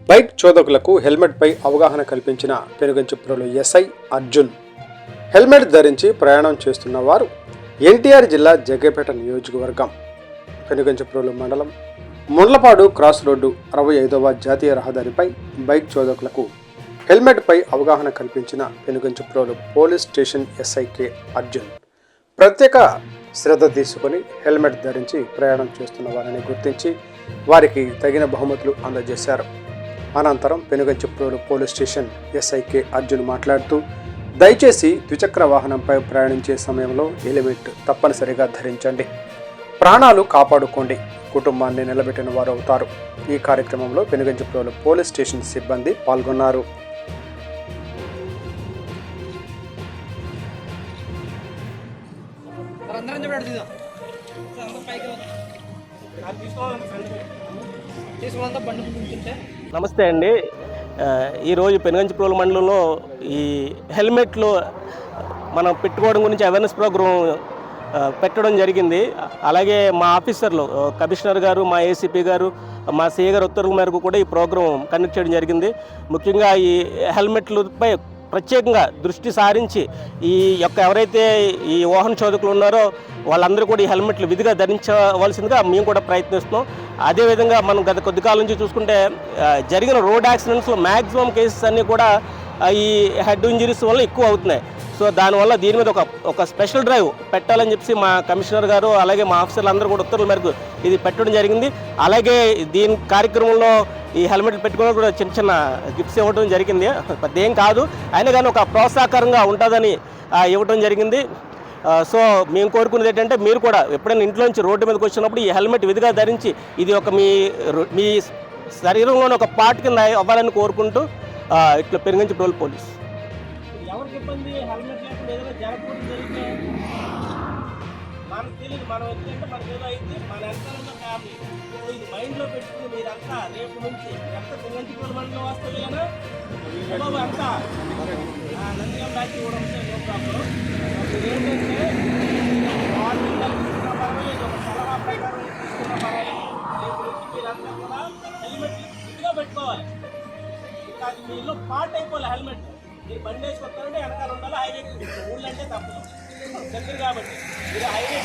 Bike చోదకులకు హెల్మెట్పై అవగాహన కల్పించిన Penuganchiprolu SI Arjun. Helmet ధరించి ప్రయాణం చేస్తున్న వారు ఎన్టీఆర్ జిల్లా జగ్గైపేట నియోజకవర్గం పెనుగంచిప్రోలు మండలం ముండ్లపాడు క్రాస్ రోడ్డు 65వ జాతీయ రహదారిపై బైక్ చోదకులకు హెల్మెట్పై అవగాహన కల్పించిన పెనుగంచిప్రోలు పోలీస్ స్టేషన్ ఎస్ఐకే అర్జున్ ప్రత్యేక శ్రద్ధ తీసుకుని హెల్మెట్ ధరించి ప్రయాణం చేస్తున్న వారిని గుర్తించి వారికి తగిన బహుమతులు అందజేశారు. అనంతరం పెనుగంచిప్రోలు పోలీస్ స్టేషన్ ఎస్ఐకే అర్జున్ మాట్లాడుతూ, దయచేసి ద్విచక్ర వాహనంపై ప్రయాణించే సమయంలో హెల్మెట్ తప్పనిసరిగా ధరించండి, ప్రాణాలు కాపాడుకోండి, కుటుంబాన్ని నిలబెట్టిన వారు అవుతారు. ఈ కార్యక్రమంలో పెనుగంచిప్రోలు పోలీస్ స్టేషన్ సిబ్బంది పాల్గొన్నారు. నమస్తే అండి. ఈరోజు పెనుగంచిప్రోలు మండలంలో ఈ హెల్మెట్లు మనం పెట్టుకోవడం గురించి అవేర్నెస్ ప్రోగ్రాం పెట్టడం జరిగింది. అలాగే మా ఆఫీసర్లు కమిషనర్ గారు, మా ఏసీపీ గారు, మా సిఏ గారు ఉత్తర్వుల మేరకు కూడా ఈ ప్రోగ్రాం కండక్ట్ చేయడం జరిగింది. ముఖ్యంగా ఈ హెల్మెట్లపై ప్రత్యేకంగా దృష్టి సారించి ఈ యొక్క ఎవరైతే ఈ వాహన చోదకులు ఉన్నారో వాళ్ళందరూ కూడా ఈ హెల్మెట్లు విధిగా ధరించవలసిందిగా మేము కూడా ప్రయత్నిస్తున్నాం. అదేవిధంగా మనం గత కొద్ది కాలం నుంచి చూసుకుంటే జరిగిన రోడ్ యాక్సిడెంట్స్లో మ్యాక్సిమం కేసెస్ అన్నీ కూడా ఈ హెడ్ ఇంజరీస్ వల్ల ఎక్కువ అవుతున్నాయి. సో దానివల్ల దీని మీద ఒక స్పెషల్ డ్రైవ్ పెట్టాలని చెప్పి మా కమిషనర్ గారు అలాగే మా ఆఫీసర్లు అందరూ కూడా ఉత్తర్వుల మేరకు ఇది పెట్టడం జరిగింది. అలాగే దీని కార్యక్రమంలో ఈ హెల్మెట్లు పెట్టుకోవడం కూడా చిన్న చిన్న గిఫ్ట్స్ ఇవ్వడం జరిగింది. పెద్దేం కాదు, అయినా కానీ ఒక ప్రోత్సాహకరంగా ఉంటుందని ఇవ్వడం జరిగింది. సో మేము కోరుకునేది ఏంటంటే మీరు కూడా ఎప్పుడైనా ఇంట్లో నుంచి రోడ్డు మీదకి వచ్చినప్పుడు ఈ హెల్మెట్ విధిగా ధరించి ఇది ఒక మీ శరీరంలోని ఒక పార్ట్ కింద అవ్వాలని కోరుకుంటూ ఇట్లా పెనుగంచిప్రోలు పోలీస్. ఎవరికి ఇబ్బంది హెల్మెట్ లేకుండా ఏదైనా జరగకూడదు జరిగితే మనకు తెలియదు, మనం వచ్చిందంటే మనకి ఏదో అయితే మన ఎంత ఫ్యామిలీ ఇది మైండ్లో పెట్టుకుని మీరంతా రేపు నుంచి ఎంత పెనుగంచిప్రోలు మండలం వస్తుందేనా బాబు అంతా నందిగం బ్యాచ్ కూడా ఉంటాయి. No problem. మీరు ఏంటంటే మార్నింగ్ తీసుకున్న పర్వాలేదు, ఒక సలహా ప్రకారం తీసుకున్న పర్వాలేదు, రేపు నుంచి మీరంతా కూడా హెల్మెట్ ఇదిగా పెట్టుకోవాలి. అది మీలో పార్ట్ అయిపోవాలి. హెల్మెట్ మీరు బండి వేసుకొస్తారంటే వెనకాల ఉండాలి. హైవే ఊళ్ళంటే తప్పదు దగ్గర కాబట్టి మీరు హైవే